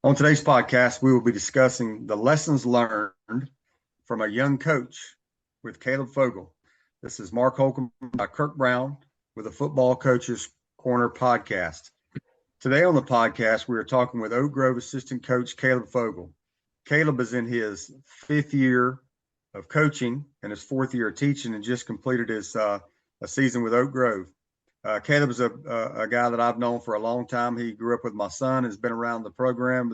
On today's podcast, we will be discussing the lessons learned from a young coach with Caleb Fogle. This is Mark Holcomb by Kirk Brown with the Football Coaches Corner podcast. Today on the podcast, we are talking with Oak Grove assistant coach Caleb Fogle. Caleb is in his fifth year of coaching and his fourth year of teaching and just completed his a season with Oak Grove. Caleb is a guy that I've known for a long time. He grew up with my son, has been around the program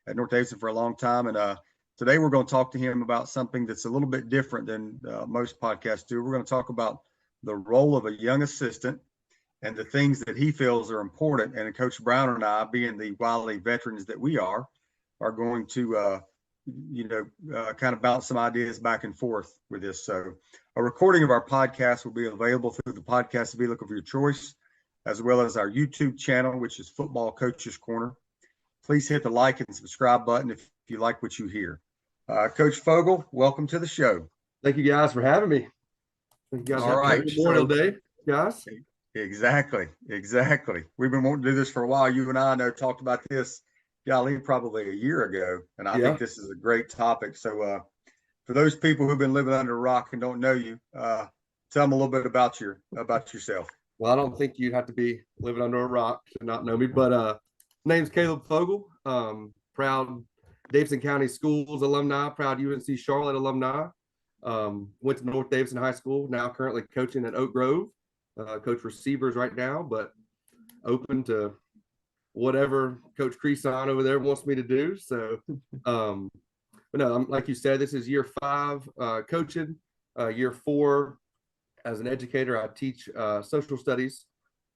at North Davidson for a long time. And today we're going to talk to him about something that's a little bit different than most podcasts do. We're going to talk about the role of a young assistant and the things that he feels are important. And Coach Brown and I, being the wily veterans that we are going to, kind of bounce some ideas back and forth with this. So a recording of our podcast will be available through the podcast vehicle of your choice, as well as our YouTube channel, which is Football Coaches Corner. Please hit the like and subscribe button if you like what you hear. Coach Fogle, welcome to the show. Thank you guys for having me. Thank you guys. All right. Memorial Day, guys. Exactly. We've been wanting to do this for a while. You and I know talked about this, probably a year ago, and I think this is a great topic. So for those people who've been living under a rock and don't know you, tell them a little bit about yourself. Well, I don't think you'd have to be living under a rock to not know me, but name's Caleb Fogle. Proud Davidson County Schools alumni, proud UNC Charlotte alumni. Went to North Davidson High School, now currently coaching at Oak Grove. Coach receivers right now, but open to whatever Coach Creason over there wants me to do. So, but no, like you said, this is year 5 coaching. Year 4 as an educator. I teach social studies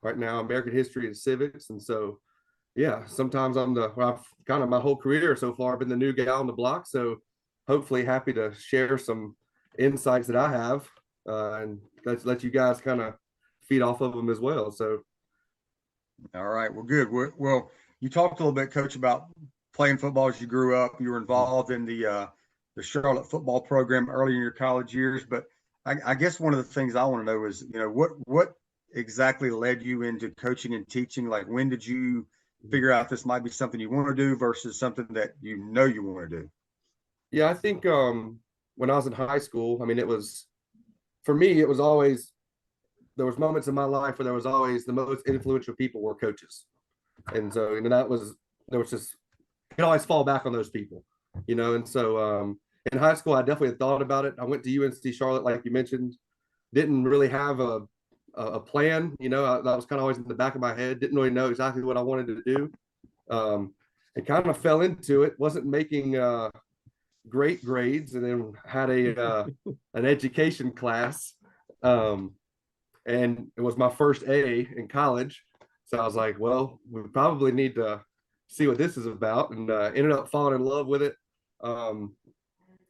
right now, American history and civics. And so, yeah, sometimes I've kind of my whole career so far been the new guy on the block. So hopefully happy to share some insights that I have and let you guys kind of feed off of them as well. So. All right. Well, good. Well, you talked a little bit, Coach, about playing football as you grew up. You were involved in the Charlotte football program early in your college years. But I guess one of the things I want to know is, what exactly led you into coaching and teaching? Like, when did you figure out this might be something you want to do versus something that you want to do? Yeah, I think when I was in high school, I mean, for me, it was always, there was moments in my life where there was always the most influential people were coaches. And so, there was just, you could always fall back on those people, and so in high school, I definitely had thought about it. I went to UNC Charlotte, like you mentioned, didn't really have a plan, that was kind of always in the back of my head, didn't really know exactly what I wanted to do. And kind of fell into it, wasn't making great grades, and then had an education class. And it was my first A in college. So I was like, well, we probably need to see what this is about, and ended up falling in love with it. And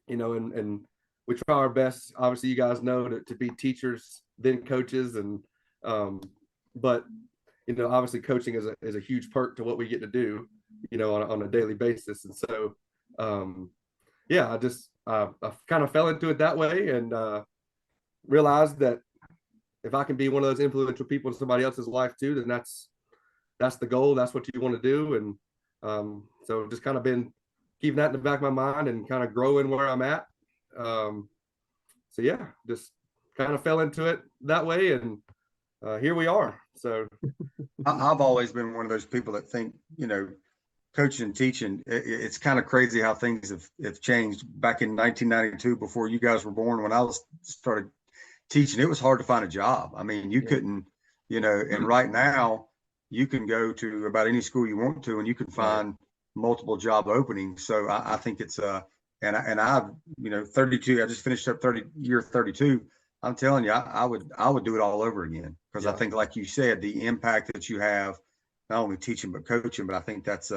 we try our best, obviously you guys know, to be teachers, then coaches. And, but, obviously coaching is a huge perk to what we get to do, on a daily basis. And so, I kind of fell into it that way, and realized that if I can be one of those influential people in somebody else's life too, then that's the goal. That's what you want to do. And so just kind of been keeping that in the back of my mind and kind of growing where I'm at. So yeah, just kind of fell into it that way, and here we are. So I've always been one of those people that think, coaching and teaching, it's kind of crazy how things have changed. Back in 1992, before you guys were born, when I started teaching, it was hard to find a job. I mean, you couldn't, and right now you can go to about any school you want to, and you can find multiple job openings. So I think it's and I've 32. I just finished up year 32. I'm telling you, I would do it all over again, because I think, like you said, the impact that you have, not only teaching but coaching. But I think it's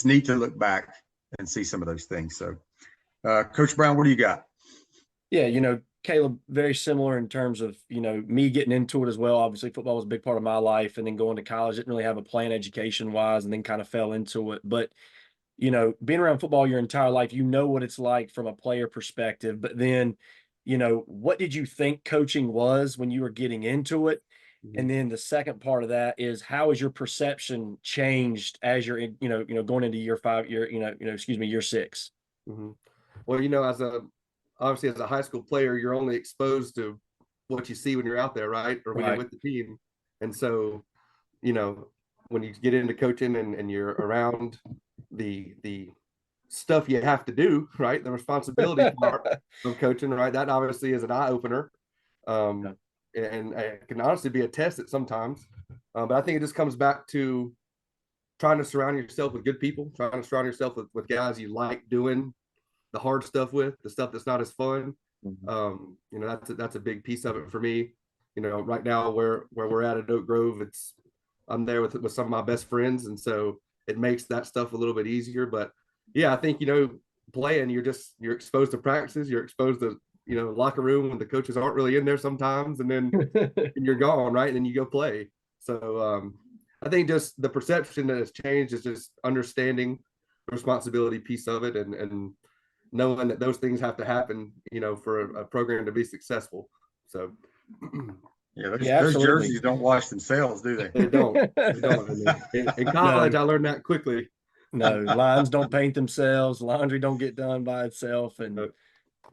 neat to look back and see some of those things. So, Coach Brown, what do you got? Yeah, Caleb, very similar in terms of, me getting into it as well. Obviously, football was a big part of my life, and then going to college, didn't really have a plan education-wise, and then kind of fell into it. But, being around football your entire life, what it's like from a player perspective. But then, what did you think coaching was when you were getting into it? And then the second part of that is, how has your perception changed as you're going into year 5, year 6? Well, obviously as a high school player, you're only exposed to what you see when you're out there, right? Or when you're with the team. And so, when you get into coaching and you're around the stuff you have to do, right? The responsibility part of coaching, right? That obviously is an eye opener. And it can honestly be a test at sometimes. But I think it just comes back to trying to surround yourself with good people, trying to surround yourself with guys you like doing the hard stuff with, the stuff that's not as fun. That's a big piece of it for me. Right now where we're at Oak Grove, I'm there with some of my best friends, and so it makes that stuff a little bit easier. But yeah, I think playing, you're exposed to practices, you're exposed to locker room when the coaches aren't really in there sometimes, and then you're gone, right? And then you go play. So I think just the perception that has changed is just understanding the responsibility piece of it, and knowing that those things have to happen, for a program to be successful. So those jerseys don't wash themselves, do they? They don't. In college, I learned that quickly. No, lines don't paint themselves. Laundry don't get done by itself. And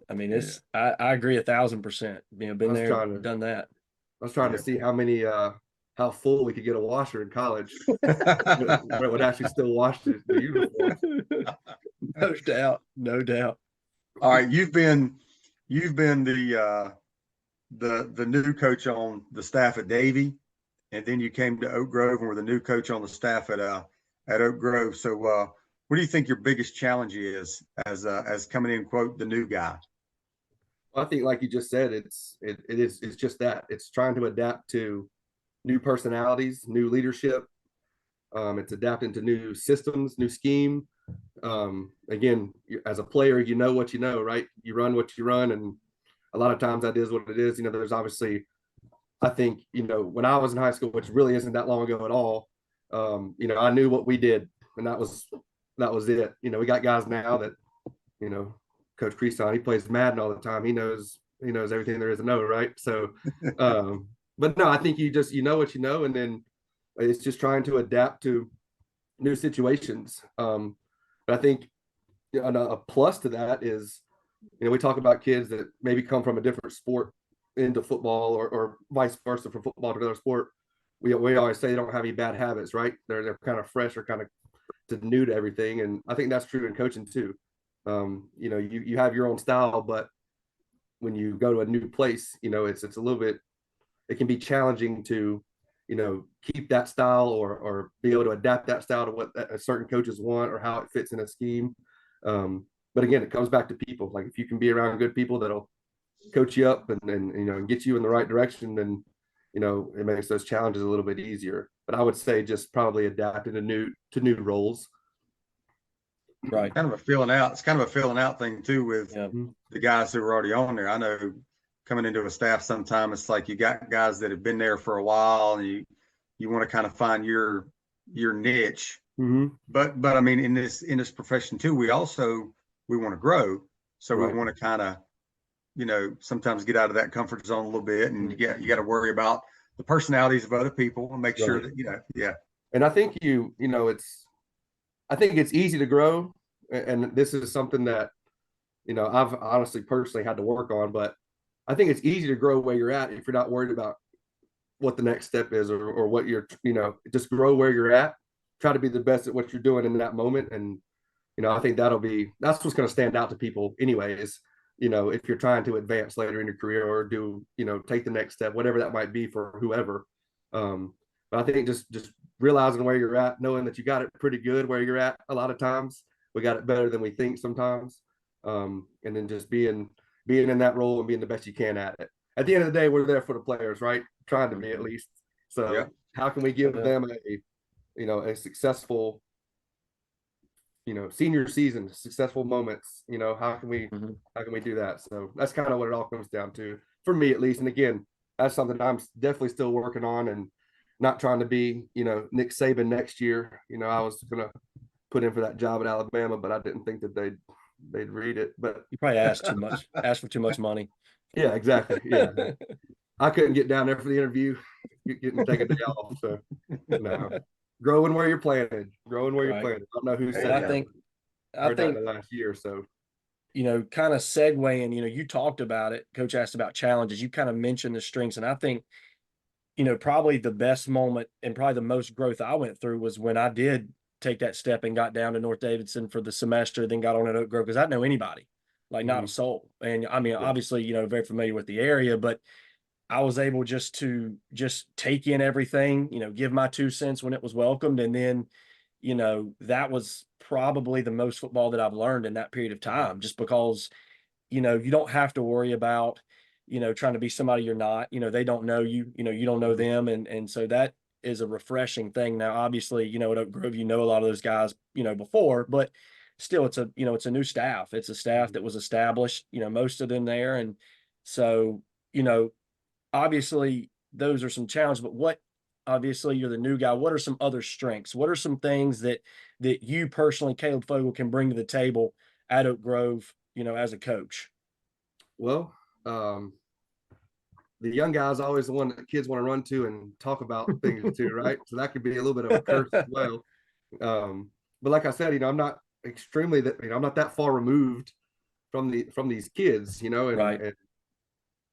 I mean, I agree 1,000%. Been there, done that. I was trying to see how full we could get a washer in college where it would actually still wash the uniform. No doubt. All right, you've been the new coach on the staff at Davie, and then you came to Oak Grove and were the new coach on the staff at Oak Grove. So what do you think your biggest challenge is as coming in, quote, the new guy? Well, I think, like you just said, it's just that. It's trying to adapt to new personalities, new leadership. It's adapting to new systems, new scheme. Again, as a player, what you know, right? You run what you run, and a lot of times that is what it is. There's obviously, I think, when I was in high school, which really isn't that long ago at all, I knew what we did, and that was it. We got guys now that, Coach Creason, he plays Madden all the time. He knows everything there is to know, right? So, but no, I think you know what you know, and then it's just trying to adapt to new situations. But I think a plus to that is, we talk about kids that maybe come from a different sport into football, or vice versa, from football to another sport. We always say they don't have any bad habits, right? They're kind of fresh, or kind of new to everything, and I think that's true in coaching too. You have your own style, but when you go to a new place, it's a little bit, it can be challenging to keep that style, or be able to adapt that style to what certain coaches want, or how it fits in a scheme. But again, it comes back to people. Like, if you can be around good people that'll coach you up and get you in the right direction, then it makes those challenges a little bit easier. But I would say just probably adapting to new roles. Right. It's kind of a filling out thing too with the guys who are already on there. I know coming into a staff, sometime it's like you got guys that have been there for a while, and you want to kind of find your niche. But I mean, in this profession too, we want to grow, so we want to kind of sometimes get out of that comfort zone a little bit, and you got to worry about the personalities of other people and make sure that And I think I think it's easy to grow, and this is something that I've honestly personally had to work on, but I think it's easy to grow where you're at if you're not worried about what the next step is, or what you're just grow where you're at, try to be the best at what you're doing in that moment. And I think that's what's going to stand out to people anyways, if you're trying to advance later in your career, or do take the next step, whatever that might be for whoever. But I think just realizing where you're at, knowing that you got it pretty good where you're at. A lot of times we got it better than we think sometimes. And then just being in that role and being the best you can at it. At the end of the day, we're there for the players, right? Trying to be, at least. So how can we give them a successful, senior season, successful moments? How can we do that? So that's kind of what it all comes down to, for me at least. And again, that's something I'm definitely still working on, and not trying to be, Nick Saban next year. I was gonna put in for that job at Alabama, but I didn't think that they'd read it. But you probably asked for too much money. Yeah, exactly. Yeah. I couldn't get down there for the interview, getting take a day off. So no, growing where you're planted, growing where you're Right. planted. I don't know who Hey, said I that. think, I I heard that think, in the last year or so. kind of segueing, you talked about it. Coach asked about challenges. You kind of mentioned the strengths. And I think, probably the best moment and probably the most growth I went through was when I did take that step and got down to North Davidson for the semester, then got on at Oak Grove because I didn't know anybody, like not a soul. And I mean, obviously, very familiar with the area, but I was able to take in everything, give my 2 cents when it was welcomed. And then, that was probably the most football that I've learned in that period of time, just because, you don't have to worry about, trying to be somebody you're not. They don't know you, you don't know them. And so that is a refreshing thing. Now, obviously, at Oak Grove, a lot of those guys, before, but still it's a new staff. It's a staff that was established, most of them there. And so, obviously those are some challenges, but obviously you're the new guy. What are some other strengths? What are some things that you personally, Caleb Fogle, can bring to the table at Oak Grove, as a coach? Well, the young guy is always the one that the kids want to run to and talk about things to, right? So that could be a little bit of a curse as well. But like I said, I'm not extremely that, I'm not that far removed from these kids, and, Right. and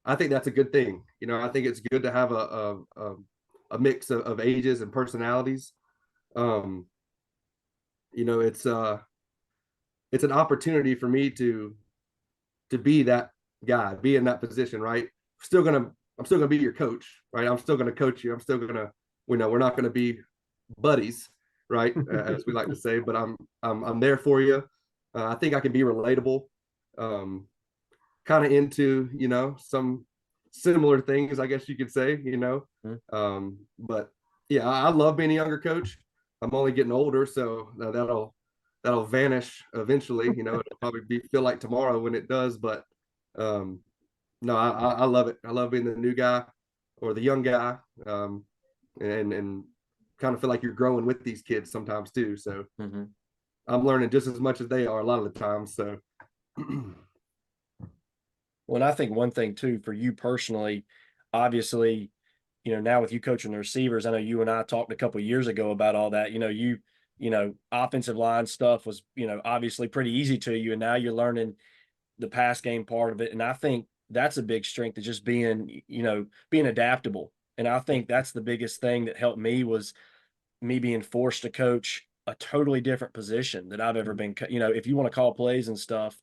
I think that's a good thing. I think it's good to have a mix of ages and personalities. It's an opportunity for me to be that guy, be in that position, right? I'm still gonna be your coach, right? I'm still gonna coach you. I'm still gonna, we're not gonna be buddies, right? As we like to say, but I'm there for you. I think I can be relatable, kind of into, some similar things, I guess you could say, but yeah, I love being a younger coach. I'm only getting older, so that'll vanish eventually. It'll probably feel like tomorrow when it does, but no, I love it. I love being the new guy or the young guy, and kind of feel like you're growing with these kids sometimes too. So I'm learning just as much as they are a lot of the time. So Well, and I think one thing too for you personally, obviously, now with you coaching the receivers, I know you and I talked a couple of years ago about all that. Offensive line stuff was, obviously pretty easy to you, and now you're learning the pass game part of it. And I think that's a big strength, is just being, being adaptable. And I think that's the biggest thing that helped me, was me being forced to coach a totally different position that I've ever been. If you want to call plays and stuff,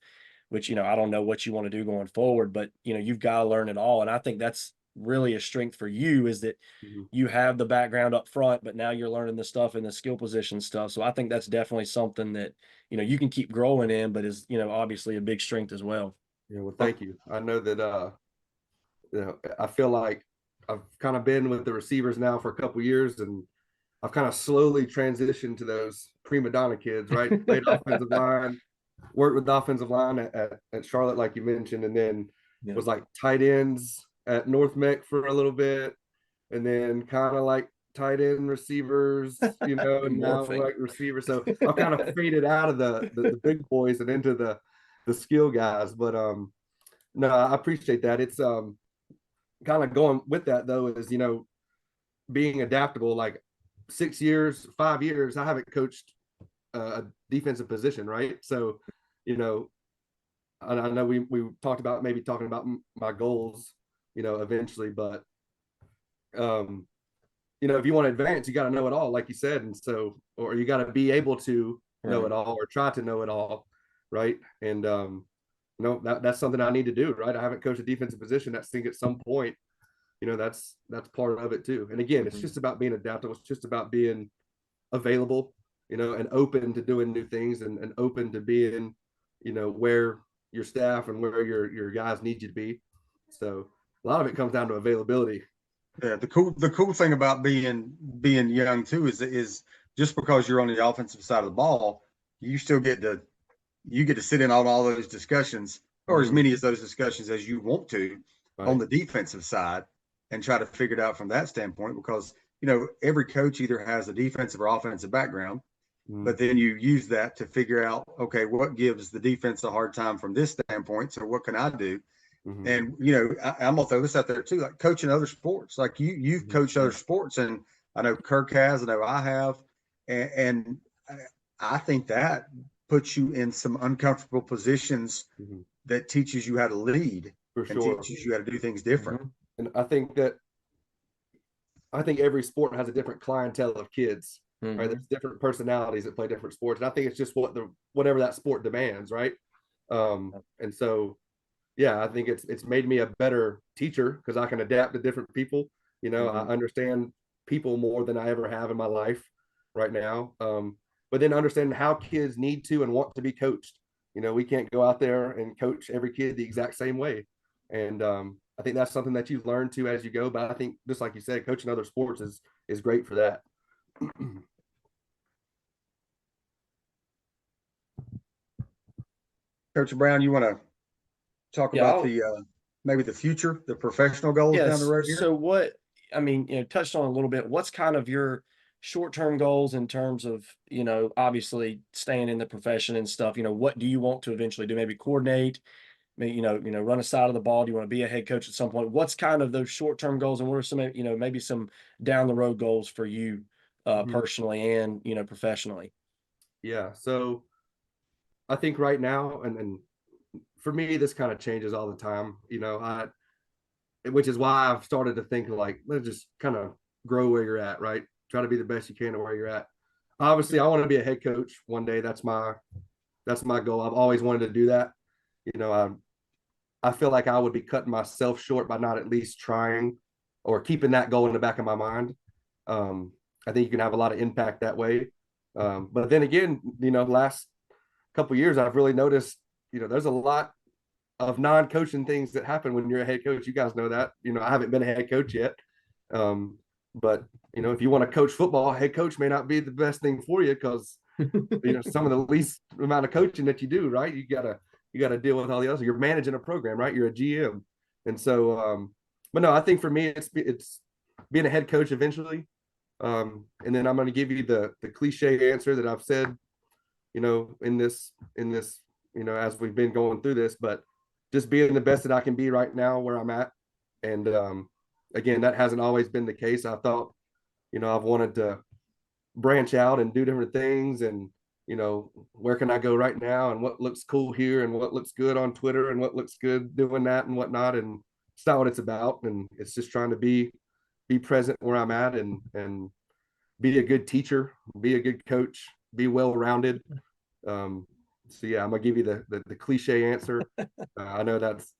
which, I don't know what you want to do going forward, but, you've got to learn it all. And I think that's really a strength for you, is that you have the background up front, but now you're learning the stuff in the skill position stuff. So I think that's definitely something that, you can keep growing in, but is, obviously a big strength as well. yeah, well, thank you. I know that, I feel like I've kind of been with the receivers now for a couple of years, and I've kind of slowly transitioned to those prima donna kids, right? Played offensive line, worked with the offensive line at Charlotte, like you mentioned, and then was like tight ends at North Mech for a little bit, and then kind of like tight end receivers, and now like receivers. So I've kind of faded out of the big boys and into the skill guys. But no, I appreciate that. It's kind of going with that though, is being adaptable. Like 6 years, 5 years, I haven't coached a defensive position, right? So, I know we talked about maybe talking about my goals, eventually, but if you want to advance, you got to know it all, like you said, and so, or you got to be able to know it all, or try to know it all, right? And that's something I need to do, right? I haven't coached a defensive position. I think at some point, that's part of it too. And again, it's just about being adaptable. It's just about being available, and open to doing new things, and open to being, where your staff and where your guys need you to be. So a lot of it comes down to availability. Yeah, the cool thing about being young too is just because you're on the offensive side of the ball, you still get to sit in on all those discussions, or as many of those discussions as you want to, on the defensive side, and try to figure it out from that standpoint, because every coach either has a defensive or offensive background, but then you use that to figure out, okay, what gives the defense a hard time from this standpoint, so what can I do? Mhm. And I'm gonna throw this out there too, like coaching other sports. Like you've coached other sports, and I know Kirk has, I know I have, and I think that puts you in some uncomfortable positions Mhm. that teaches you how to lead For and sure. teaches you how to do things different. And I think every sport has a different clientele of kids, right? Mhm. There's different personalities that play different sports, and I think it's just whatever that sport demands, right? And so, yeah, I think it's made me a better teacher because I can adapt to different people. I understand people more than I ever have in my life right now. But then understanding how kids need to and want to be coached. We can't go out there and coach every kid the exact same way. And I think that's something that you learn to as you go. But I think, just like you said, coaching other sports is great for that. Coach Brown, you want to talk Yeah, about the maybe the future, the professional goals down the yes. road here? So I mean, touched on a little bit. What's kind of your short-term goals in terms of, obviously staying in the profession and stuff? What do you want to eventually do? Maybe coordinate, maybe, run a side of the ball. Do you want to be a head coach at some point? What's kind of those short-term goals, and what are some, maybe some down the road goals for you personally and, professionally? Yeah. So I think right now, and for me, this kind of changes all the time. Which is why I've started to think like, let's just kind of grow where you're at, right? Try to be the best you can at where you're at. Obviously, I want to be a head coach one day. That's my goal. I've always wanted to do that. I feel like I would be cutting myself short by not at least trying or keeping that goal in the back of my mind. I think you can have a lot of impact that way. But then again, last couple of years, I've really noticed, there's a lot of non-coaching things that happen when you're a head coach. You guys know that. I haven't been a head coach yet. But if you want to coach football, head coach may not be the best thing for you because some of the least amount of coaching that you do, right? You gotta deal with all the others. You're managing a program, right? You're a GM. And so but no, I think for me it's being a head coach eventually. And then I'm going to give you the cliche answer that I've said, in this, as we've been going through this, but just being the best that I can be right now where I'm at. And again, that hasn't always been the case. I thought, I've wanted to branch out and do different things, and where can I go right now, and what looks cool here, and what looks good on Twitter, and what looks good doing that and whatnot. And it's not what it's about. And it's just trying to be present where I'm at, and be a good teacher, be a good coach, be well-rounded. So yeah, I'm gonna give you the cliche answer. I know that's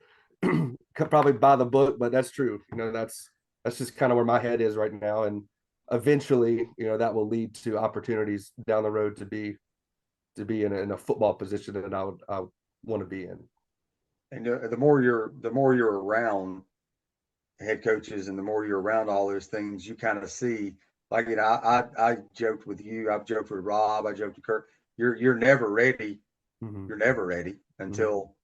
probably by the book, but that's true. That's just kind of where my head is right now. And eventually, that will lead to opportunities down the road to be in a football position that I want to be in. And the more you're around head coaches, and the more you're around all those things, you kind of see. Like I joked with you, I've joked with Rob, I joked with Kirk. You're never ready. Mm-hmm. You're never ready until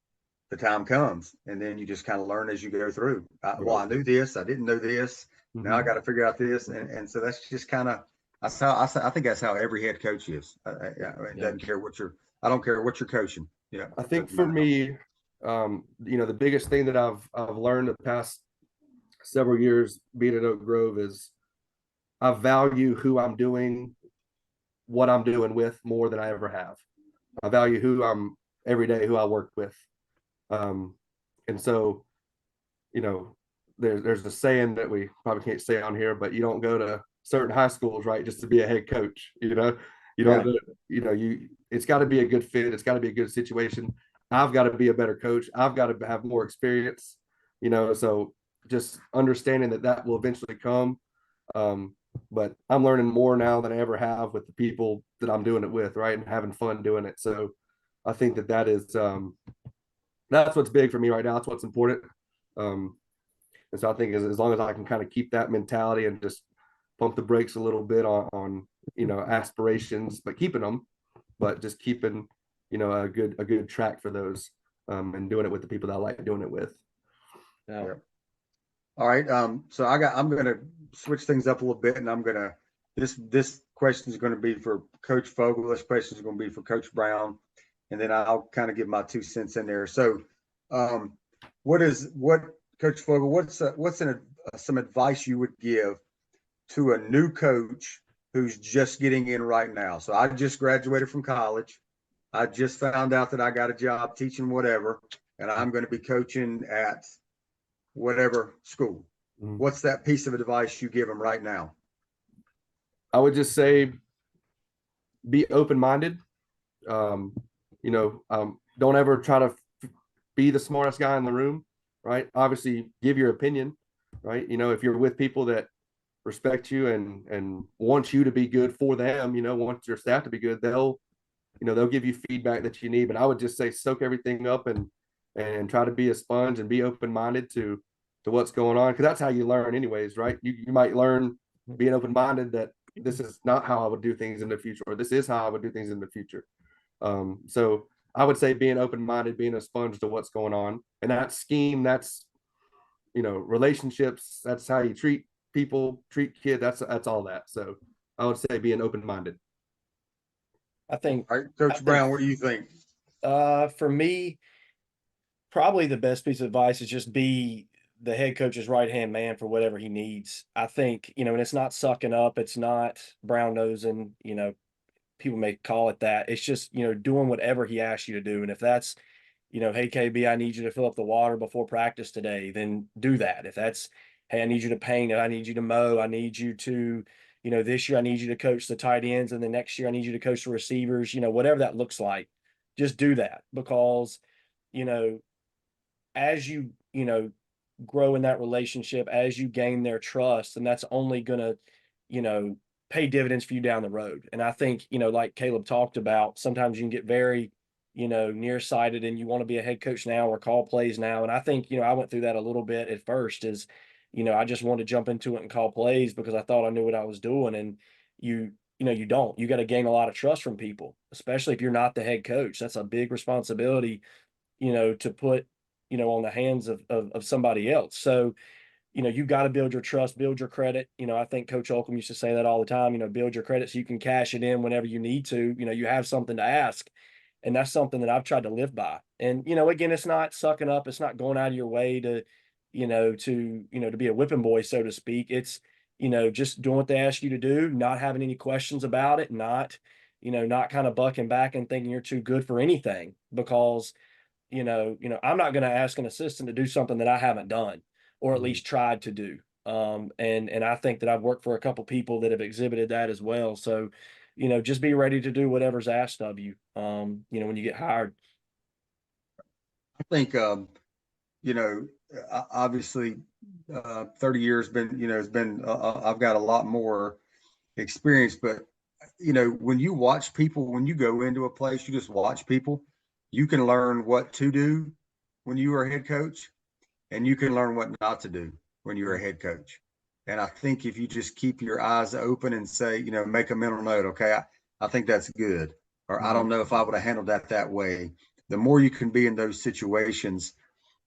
the time comes, and then you just kind of learn as you go through. Well, I knew this, I didn't know this. Now I got to figure out this, and so that's just kind of that's how I think that's how every head coach is. It doesn't care what you're. I don't care what you're coaching. Yeah, I think for me, the biggest thing that I've learned the past several years being at Oak Grove is I value who I'm doing what I'm doing with more than I ever have. I value who I'm every day, who I work with. And so, there's a saying that we probably can't say on here, but you don't go to certain high schools, right, just to be a head coach. You don't go, it's got to be a good fit. It's got to be a good situation. I've got to be a better coach. I've got to have more experience, so just understanding that will eventually come. But I'm learning more now than I ever have with the people that I'm doing it with, right, and having fun doing it. So I think that is that's what's big for me right now. That's what's important. And so I think as long as I can kind of keep that mentality and just pump the brakes a little bit on aspirations, but keeping them, but just keeping a good track for those, and doing it with the people that I like doing it with. Yeah. All right. So I'm going to switch things up a little bit, and this question is going to be for Coach Fogle. This question is going to be for Coach Brown, and then I'll kind of give my 2 cents in there. So, what Coach Fogle, some advice you would give to a new coach who's just getting in right now? So I just graduated from college. I just found out that I got a job teaching whatever, and I'm going to be coaching at whatever school. What's that piece of advice you give them right now? I would just say be open-minded. Don't ever try to be the smartest guy in the room, right? Obviously give your opinion, right? If you're with people that respect you and want you to be good for them, want your staff to be good, they'll give you feedback that you need. But I would just say soak everything up and try to be a sponge and be open-minded to what's going on, because that's how you learn anyways, right? You might learn being open-minded that this is not how I would do things in the future, or this is how I would do things in the future. So I would say being open-minded, being a sponge to what's going on, and that scheme, that's relationships, that's how you treat people, treat kids, that's all that. So I would say being open-minded. I think, All right, Coach Brown, what do you think? for me, probably the best piece of advice is just be the head coach's right-hand man for whatever he needs. I think, and it's not sucking up, it's not brown nosing, people may call it that. It's just, doing whatever he asks you to do. And if that's, hey, KB, I need you to fill up the water before practice today, then do that. If that's, hey, I need you to paint it, I need you to mow, I need you to, this year I need you to coach the tight ends, and the next year I need you to coach the receivers, whatever that looks like, just do that. Because, as you, grow in that relationship, as you gain their trust, and that's only gonna, pay dividends for you down the road. And I think, like Caleb talked about, sometimes you can get very, nearsighted and you want to be a head coach now or call plays now. And I think, I went through that a little bit at first. I just wanted to jump into it and call plays because I thought I knew what I was doing. And you don't. You got to gain a lot of trust from people, especially if you're not the head coach. That's a big responsibility, to put, on the hands of somebody else. So, you've got to build your trust, build your credit. I think Coach Holcomb used to say that all the time, build your credit so you can cash it in whenever you need to. You have something to ask. And that's something that I've tried to live by. And, again, it's not sucking up. It's not going out of your way to be a whipping boy, so to speak. It's, just doing what they ask you to do, not having any questions about it, not kind of bucking back and thinking you're too good for anything, because I'm not going to ask an assistant to do something that I haven't done or at least tried to do. And I think that I've worked for a couple people that have exhibited that as well. So, just be ready to do whatever's asked of you, when you get hired. I think, obviously, 30 years I've got a lot more experience, but when you watch people, when you go into a place, you just watch people, you can learn what to do when you are a head coach, and you can learn what not to do when you're a head coach. And I think if you just keep your eyes open and say, make a mental note, okay, I think that's good, or I don't know if I would have handled that way. The more you can be in those situations,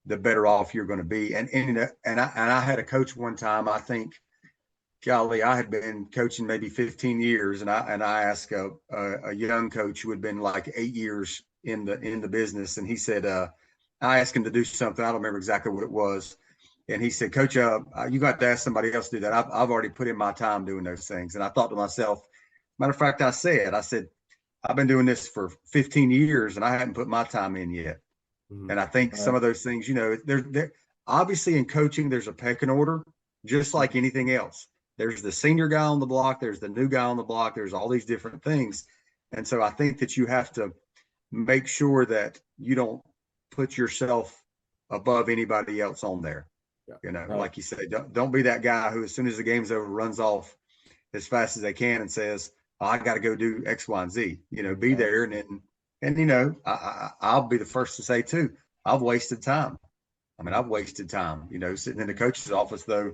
the better off you're going to be. And I had a coach one time, I think, golly, I had been coaching maybe 15 years, and I asked a young coach who had been like 8 years in the business, and he said, I asked him to do something, I don't remember exactly what it was, and he said, Coach, you got to ask somebody else to do that. I've already put in my time doing those things. And I thought to myself, matter of fact, I said, I've been doing this for 15 years and I haven't put my time in yet. And I think some of those things, there obviously in coaching, there's a pecking order, just like anything else. There's the senior guy on the block, there's the new guy on the block, there's all these different things. And so I think that you have to make sure that you don't put yourself above anybody else on there. Like you say, don't be that guy who, as soon as the game's over, runs off as fast as they can and says, oh, I got to go do X, Y, and Z. Be there, and I'll be the first to say too, I've wasted time. I've wasted time. Sitting in the coach's office, though,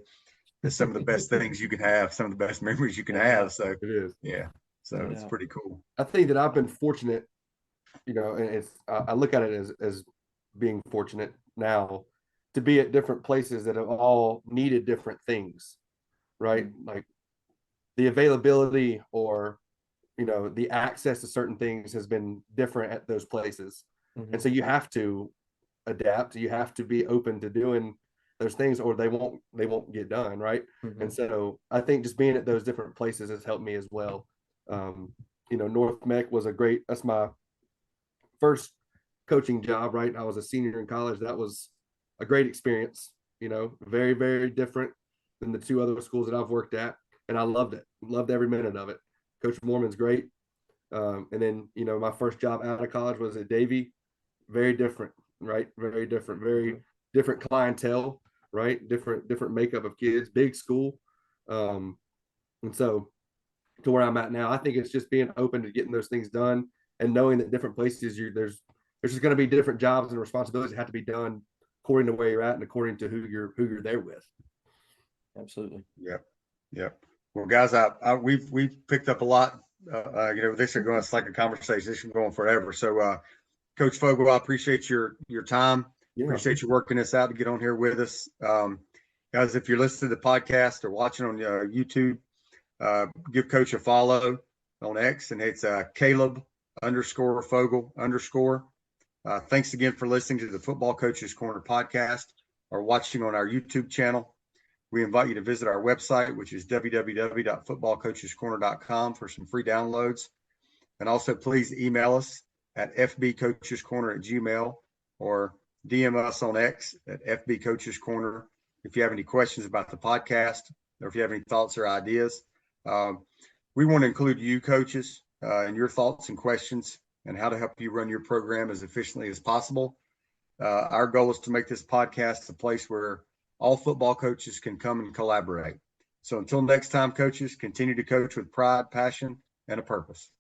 is some of the best things you can have, some of the best memories you can have. So it is, it's pretty cool. I think that I've been fortunate, and I look at it as being fortunate now to be at different places that have all needed different things, right? Like the availability or, the access to certain things has been different at those places. And so you have to adapt. You have to be open to doing those things, or they won't get done, right? Mhm. And so I think just being at those different places has helped me as well. North Mech was that's my first coaching job, right? I was a senior in college. That was a great experience, very, very different than the two other schools that I've worked at. And I loved it, loved every minute of it. Coach Mormon's great. And then, my first job out of college was at Davie. Very different, right? Very different, very different clientele, right? Different makeup of kids, big school. And so to where I'm at now, I think it's just being open to getting those things done and knowing that different places there's just going to be different jobs and responsibilities that have to be done according to where you're at and according to who you're there with. Absolutely. Yep. Well, guys, we've picked up a lot. This is going. It's like a conversation. This is going forever. So, Coach Fogle, I appreciate your time. Yeah. Appreciate you working this out to get on here with us. Guys, if you're listening to the podcast or watching on YouTube, give Coach a follow on X, and it's Caleb_Fogle_. Thanks again for listening to the Football Coaches Corner podcast or watching on our YouTube channel. We invite you to visit our website, which is www.footballcoachescorner.com for some free downloads. And also please email us at fbcoachescorner@gmail.com or DM us on X at fbcoachescorner if you have any questions about the podcast or if you have any thoughts or ideas. We want to include you coaches and your thoughts and questions and how to help you run your program as efficiently as possible. Our goal is to make this podcast a place where all football coaches can come and collaborate. So until next time, coaches, continue to coach with pride, passion, and a purpose.